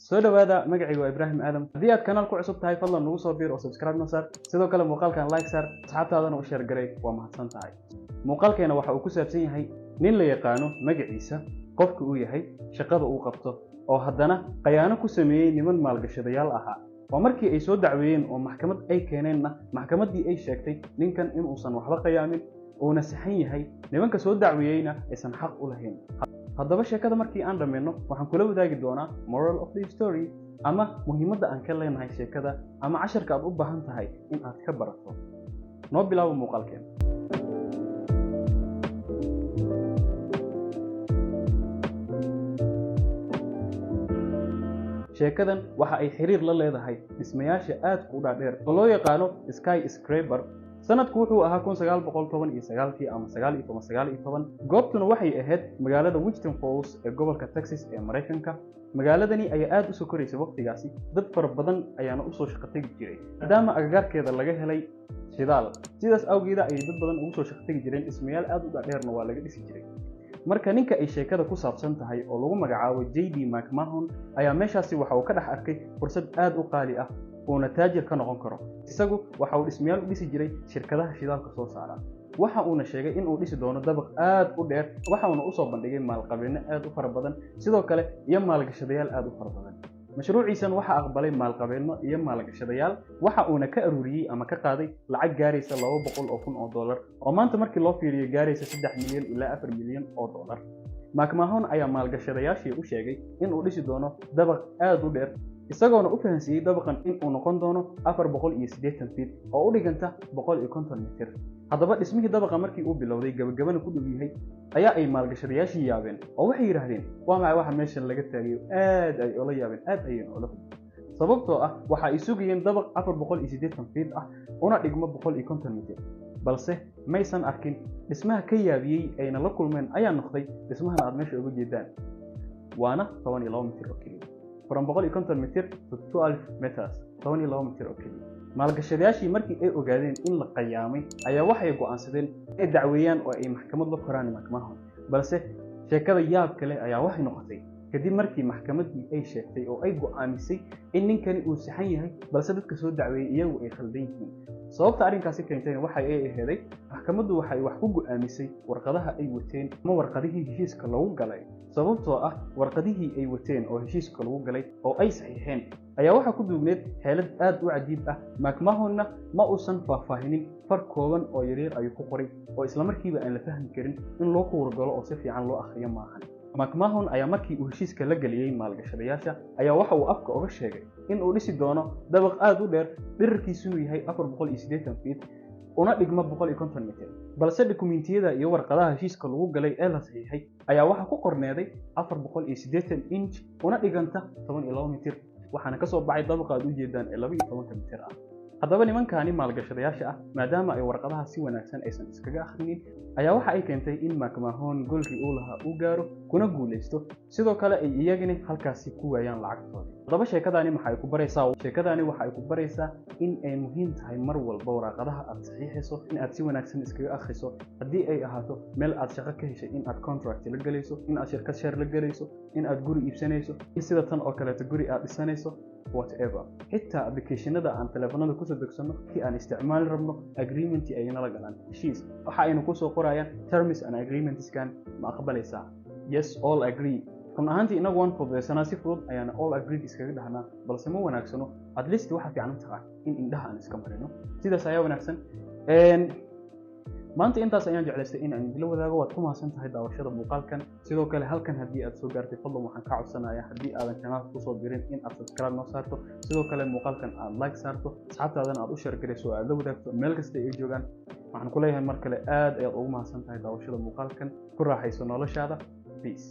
soo dhawaada magacaygu waa Ibrahim Aadam. Haddii aad kanaalku cusub tahay fadlan nagu soo biir oo subscribe noo saar. Sidoo kale muuqaalkan like saar, asxaabtaadana u share garay waa mahadsan tahay. Muuqaalkeena waxa uu ku saabsan yahay nin la yaqaano magaciisa, qofka uu yahay, shaqada uu qabto oo haddana qayaano ku sameeyay niman maalgashadayaal ahaa. Waa markii ay soo dacweeyeen oo maxkamad ay keeneenna maxkamaddii ay sheegtay ninkan in uusan waxba qiyaamin uuna saxan yahay, nimanka soo dacweeyayna aysan xaq u lahayn. haddaba sheekada markii aan dhammeeno waxaan kula wadaagi doonaa moral of the story ama muhiimadda aan ka leenahay sheekada ama casharka aad u baahan tahay in aad ka barato. noo bilaabo muuqaalkeena. sheekadan waxa ay xiriir la leedahay dhismayaasha aadka u dhaadheer oo loo yaqaano skyscraper. sanadku wuxuu ahaa 1919 ama 1919. goobtuna waxay ahayd magaalada Wichita Falls ee gobolka Texas ee Mareykanka. magaaladani ayaa aad u soo koraysay waqtigaasi, dad fara badan ayaana u soo shaqo tagi jiray maadaama agagaarkeeda laga helay shidaal. sidaas awgeed ay dad badan ugu soo shaqo tagi jireen, dhismayaal aad u dhaadheerna waa laga dhisi jiray. marka ninka ay sheekada ku saabsan tahay oo lagu magacaabo J.D. McMahon ayaa meeshaasi waxa uu ka dhex arkay fursad aad u qaali ah uuna taajir ka noqon karo. isagu waxa uu dhismayaal u dhisi jiray shirkadaha shidaalka soo saara. waxa uuna sheegay in uu dhisi doono dabaq aad u dheer, waxa uuna u soo bandhigay maalqabeeno aad u fara badan, sidoo kale iyo maalgashadayaal aad u fara badan. mashruuciisan waxa aqbalay maalqabeeno iyo maalgashadayaal, waxa uuna ka aruuriyay ama ka qaaday lacag gaaraysa $200,000 oo maanta markii loo fiiriyo gaaraysa $3 milyan ilaa $4 milyan. McMahon ayaa maalgashadayaashii u sheegay in uu dhisi doono dabaq aad u dheer, isagoona u fahansiiyay dabaqan in uu noqon doono 480 feet oo u dhiganta 150 mitir. haddaba dhismihii dabaqa markii uu bilowday gabagabana ku dhow yahay ayaa ay maalgashadayaashii yaabeen oo waxay yiraahdeen waa maxay waxa meeshan laga taagayo. aad ay ula yaabeen, aad ayay ula fudud, sababtoo ah waxa ay sugayeen dabaq 480 feet ah una dhigmo 150 mitir, balse maysan arkin. dhismaha ka yaabiyay ayna la kulmeen ayaa noqday dhismahan aad meesha uga jeedaan, waana 12 mitir oo keliya. from 150 mitir to 12 meters, 12 mitir oo keliya. maalgashadayaashii markii ay ogaadeen in la qiyaamay ayaa waxay go'aansadeen inay dacweeyaan oo ay maxkamad la koraan McMahon. balse sheekada yaab kale ayaa waxay noqotay kadib markii maxkamaddii ay sheegtay oo ay go'aamisay in ninkani uu saxan yahay balse dadka soo dacweeyay iyagu ay khaldan yihiin. sababta arrinkaasi keentayna waxa ay ahayd maxkamaddu waxay wax ku go'aamisay warqadaha ay wateen ama warqadihii heshiiska lagu galay, sababtoo ah warqadihii ay wateen oo heshiiska lagu galay oo ay saxiixeen ayaa waxa ku duugneed xeelad aad u cajiib ah. McMahonna ma uusan faahfaahinin, far kooban oo yaryar ayuu ku qoray oo isla markiiba aan la fahmi karin in loo kuurgalo oo si fiican loo akhriyo maahan. McMahon ayaa markii uu heshiiska la galiyay maalgashadayaasha ayaa waxa uu afka uga sheegay in uu dhisi doono dabaq aad u dheer, dhererkiisuna yahay 480 feet una dhigmo 150 mitir. balse dukumiintiyada iyo warqadaha heshiiska lagu galay ee la saxiixay ayaa waxa ku qorneeday 480 inch una dhiganta 12 mitir, waxaana ka soo baxay dabaqa aad u jeedaan ee 12 mitir ah. haddaba nimankaani maalgashadayaasha ah maadaama ay warqadaha si wanaagsan aysan iskaga akhrinin ayaa waxa ay keentay in McMahon goolkii uu lahaa uu gaaro kuna guuleysto, sidoo kale ay iyagina halkaasi ku waayaan lacagtooda. haddaba sheekadaani waxay ku baraysaa in ay muhiim tahay mar walba warqadaha aad saxiixayso in aad si wanaagsan iskaga akhriso. haddii ay ahaato meel aad shaqo ka heshay in aad contract la galayso, in aad shirkad share la galayso, in aad guri iibsanayso, in sida tan oo kaleeto guri aad dhisanayso, whatever. xitaa applicationada aan telefoonada ku soo degsano ki aan isticmaali rabno agreement ay nala galaan heshiis, waxa aynu ku soo qorayaan terms and agreements kan ma aqbalaysaa? yes, all agree. run ahaantii inagu waan fududeysanaa, si fudud ayaana all agreed iskaga dhahnaa, balse ma wanaagsano. at least waxa fiican tahay in indhaha aan iska marino, sidaas ayaa wanaagsan. maanta intaas ayaan jeclaystay in aan idila wadaago. waad ku mahadsan tahay daawashada muuqaalkan. sidoo kale halkan haddii aad soo gaartay fadlan waxaan ka codsanayaa haddii aadan kanaalka kusoo birin in aad subscribe noo saarto, sidoo kale muuqaalkan aad like saarto, asxaabtaadana aad u share garayso oo aad la wadaagto meel kasta ay joogaan. waxaan ku leeyahay mar kale aad ayaad ugu mahadsan tahay daawashada muuqaalkan. ku raaxayso noloshaada. peace.